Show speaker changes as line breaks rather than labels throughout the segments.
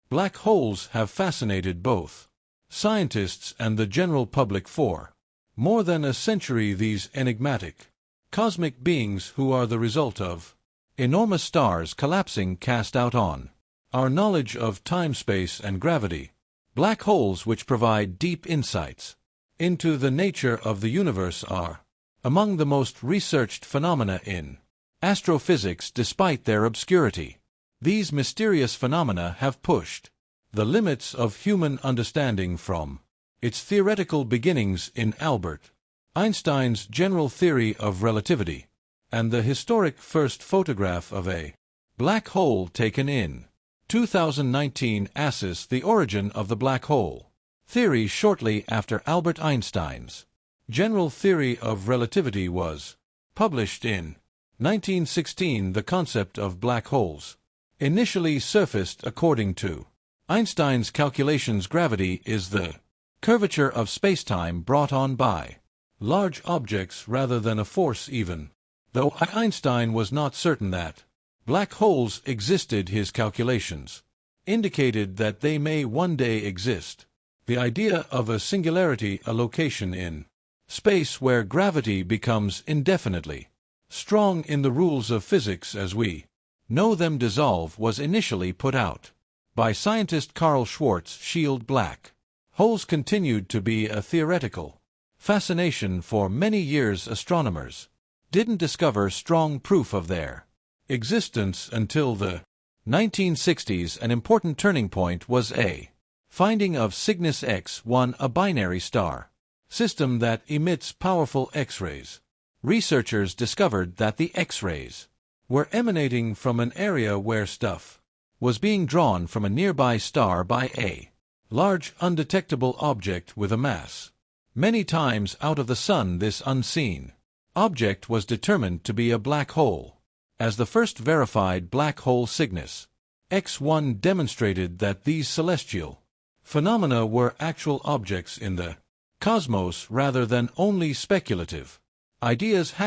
Black holes have fascinated both scientists and the general public for more than a century. These enigmatic cosmic beings who are the result of enormous stars collapsing cast out on our knowledge of time, space, and gravity. Black holes, which provide deep insights into the nature of the universe, are among the most researched phenomena in astrophysics. Despite their obscurity, these mysterious phenomena have pushed the limits of human understanding from its theoretical beginnings in Albert Einstein's general theory of relativity and the historic first photograph of a black hole taken in 2019 assesses the origin of the black hole theory. Shortly after Albert Einstein's general theory of relativity was published in 1916, the concept of black holes initially surfaced. According to Einstein's calculations, gravity is the curvature of spacetime brought on by large objects rather than a force, even though Einstein was not certain that black holes existed. His calculations indicated that they may one day exist. The idea of a singularity, a location in space where gravity becomes indefinitely strong in the rules of physics as we know them dissolve, was initially put out by scientist Carl Schwartz. Shield black holes continued to be a theoretical fascination for many years. Astronomers didn't discover strong proof of their existence until the 1960s. An important turning point was a finding of Cygnus X1, a binary star system that emits powerful X-rays. Researchers discovered that the X-rays were emanating from an area where stuff was being drawn from a nearby star by a large undetectable object with a mass many times out of the Sun. This unseen object was determined to be a black hole. As the first verified black hole, Cygnus X1 demonstrated that these celestial phenomena were actual objects in the cosmos rather than only speculative ideas. ####****.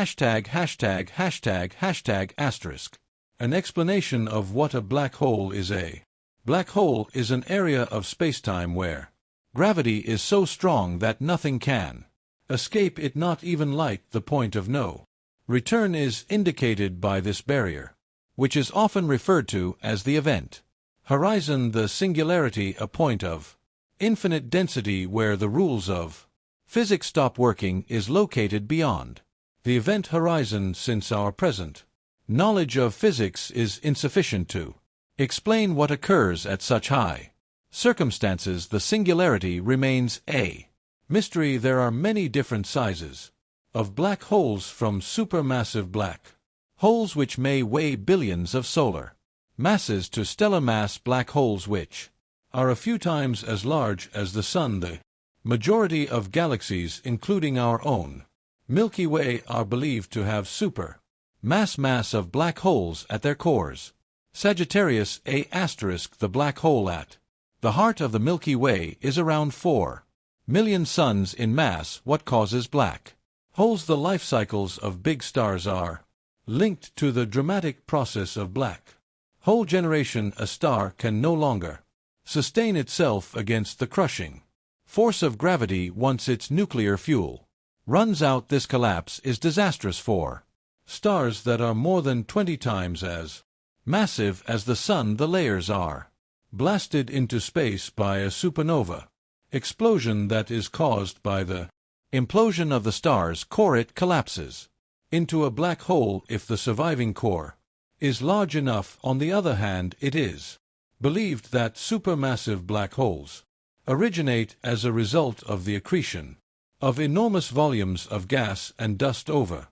An explanation of what a black hole is. A black hole is an area of spacetime where gravity is so strong that nothing can escape it, not even light. The point of no return is indicated by this barrier, which is often referred to as the event horizon. The singularity, a point of infinite density where the rules of physics stop working, is located beyond the event horizon. Since our present knowledge of physics is insufficient to explain what occurs at such high circumstances, the singularity remains a mystery. There are many different sizes of black holes, from supermassive black holes which may weigh billions of solar masses to stellar mass black holes which are a few times as large as the Sun. The majority of galaxies, including our own Milky Way, are believed to have mass of black holes at their cores. Sagittarius A*, the black hole at the heart of the Milky Way is around 4 million suns in mass. What causes black holes? The life cycles of big stars are linked to the dramatic process of black hole generation. A star can no longer sustain itself against the crushing force of gravity once its nuclear fuel runs out. This collapse is disastrous for stars that are more than 20 times as massive as the Sun. The layers are blasted into space by a supernova explosion that is caused by the implosion of the star's core. It collapses into a black hole if the surviving core is large enough. On the other hand, it is believed that supermassive black holes originate as a result of the accretion of enormous volumes of gas and dust over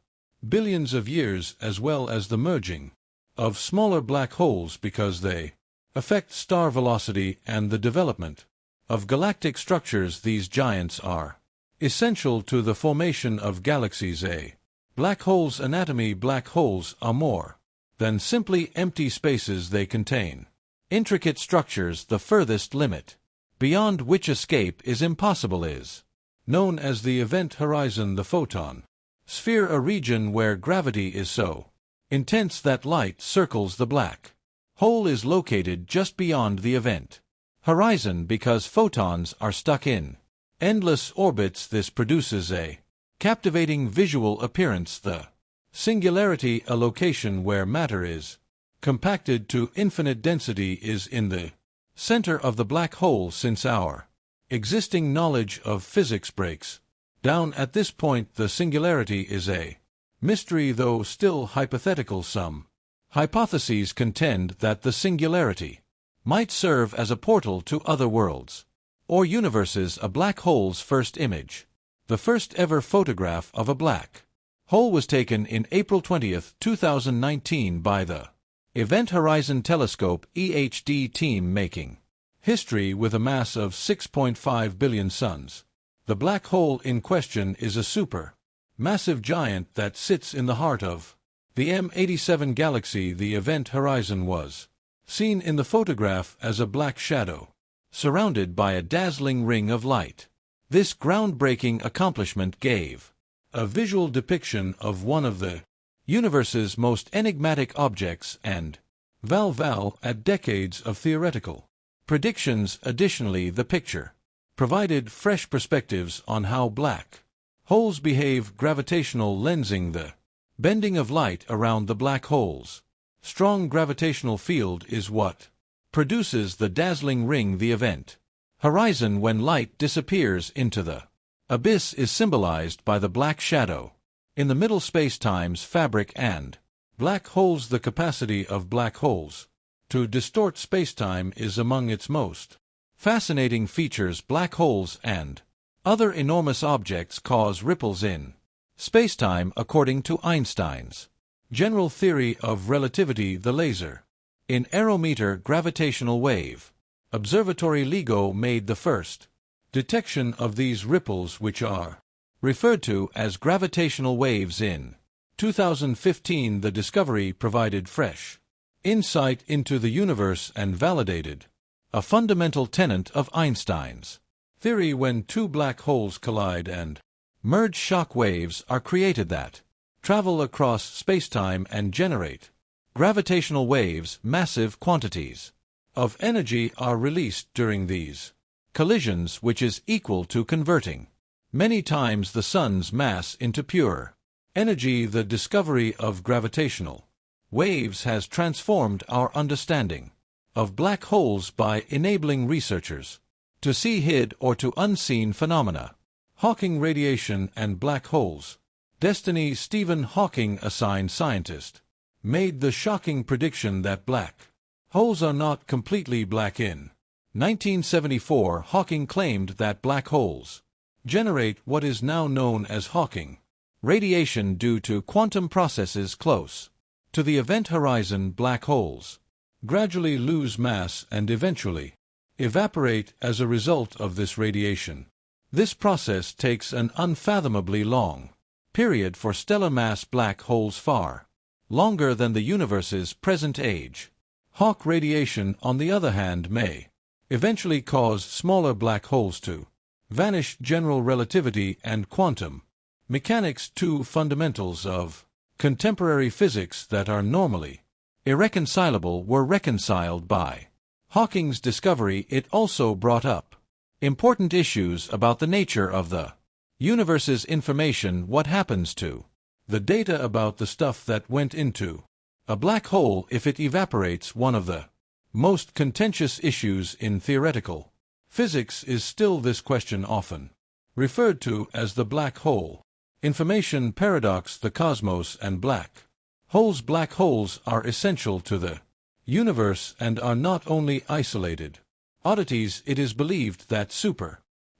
billions of years, as well as the merging of smaller black holes because they affect star velocity and the development of galactic structures. These giants are essential to the formation of galaxies. A black hole's anatomy. Black holes are more than simply empty spaces. They contain intricate structures. The furthest limit beyond which escape is impossible is known as the event horizon. The photon sphere, a region where gravity is so intense that light circles the black hole, is located just beyond the event Horizon because photons are stuck in endless orbits. This produces a captivating visual appearance. The singularity, a location where matter is compacted to infinite density, is in the center of the black hole. Since our existing knowledge of physics breaks down at this point, the singularity is a mystery, though still hypothetical. Some hypotheses contend that the singularity might serve as a portal to other worlds or universes. A black hole's first image. The first ever photograph of a black hole was taken in April 20, 2019 by the Event Horizon Telescope (EHD) team, making history with a mass of 6.5 billion suns. The black hole in question is a super-massive giant that sits in the heart of the M87 galaxy. The Event Horizon was seen in the photograph as a black shadow, surrounded by a dazzling ring of light. This groundbreaking accomplishment gave a visual depiction of one of the universe's most enigmatic objects and val at decades of theoretical predictions. Additionally, the picture provided fresh perspectives on how black holes behave. Gravitational lensing. The bending of light around the black hole's strong gravitational field is what produces the dazzling ring. The event horizon, when light disappears into the abyss, is symbolized by the black shadow in the middle space-time's fabric and black holes. The capacity of black holes to distort spacetime is among its most fascinating features. Black holes and other enormous objects cause ripples in spacetime according to Einstein's general theory of relativity. The laser interferometer gravitational wave observatory LIGO made the first detection of these ripples, which are referred to as gravitational waves, in 2015. The discovery provided fresh insight into the universe and validated a fundamental tenet of Einstein's theory. When two black holes collide and merge, shock waves are created that travel across spacetime and generate gravitational waves. Massive quantities of energy are released during these collisions, which is equal to converting many times the sun's mass into pure energy. The discovery of gravitational waves has transformed our understanding of black holes by enabling researchers to see hid or to unseen phenomena. Hawking radiation and black holes. Destiny. Stephen Hawking, a scientist, made the shocking prediction that black holes are not completely black. In 1974, Hawking claimed that black holes generate what is now known as Hawking radiation due to quantum processes close to the event horizon. Black holes gradually lose mass and eventually evaporate as a result of this radiation. This process takes an unfathomably long period for stellar mass black holes, far longer than the universe's present age. Hawk radiation, on the other hand, may eventually cause smaller black holes to vanish. General relativity and quantum mechanics, two fundamentals of contemporary physics that are normally irreconcilable, were reconciled by Hawking's discovery. It also brought up important issues about the nature of the universe's information. What happens to the data about the stuff that went into a black hole if it evaporates? One of the most contentious issues in theoretical physics is still this question, often referred to as the black hole information paradox. The cosmos and black holes. Black holes are essential to the universe and are not only isolated oddities. It is believed that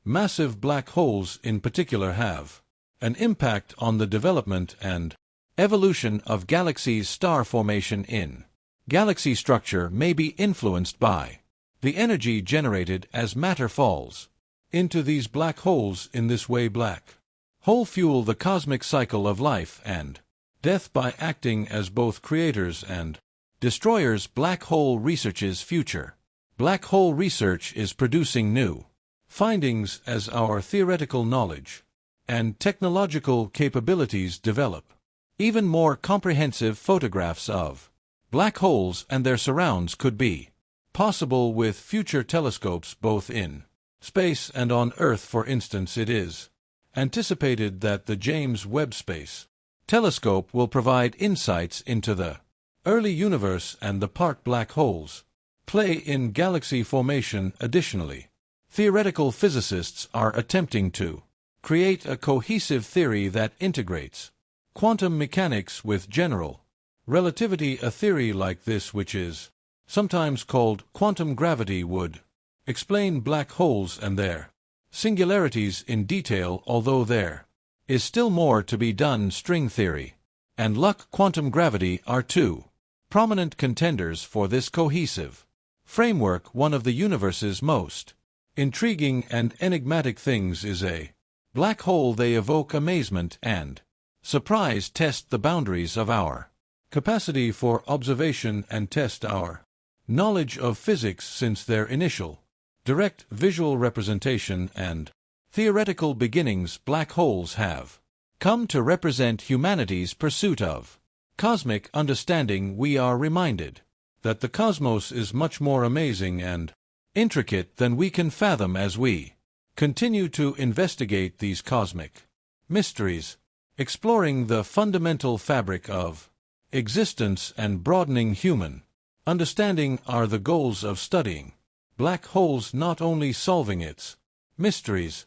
massive black holes in particular have an impact on the development and evolution of galaxies. Star formation in galaxy structure may be influenced by the energy generated as matter falls into these black holes. In this way, black hole fuel the cosmic cycle of life and death by acting as both creators and destroyers. Black hole research's future. Black hole research is producing new findings as our theoretical knowledge and technological capabilities develop. Even more comprehensive photographs of black holes and their surrounds could be possible with future telescopes both in space and on Earth. For instance, it is anticipated that the James Webb Space Telescope will provide insights into the early universe and the part black holes play in galaxy formation. Additionally, theoretical physicists are attempting to create a cohesive theory that integrates quantum mechanics with general relativity. A theory like this, which is sometimes called quantum gravity, would explain black holes and their singularities in detail, although there is still more to be done. String theory and quantum gravity are two prominent contenders for this cohesive framework. One of the universe's most intriguing and enigmatic things is a black hole. They evoke amazement and surprise, test the boundaries of our capacity for observation, and test our knowledge of physics. Since their initial direct visual representation and theoretical beginnings, black holes have come to represent humanity's pursuit of cosmic understanding. We are reminded that the cosmos is much more amazing and intricate than we can fathom as we continue to investigate these cosmic mysteries, exploring the fundamental fabric of existence and broadening human understanding are the goals of studying black holes, not only solving its mysteries,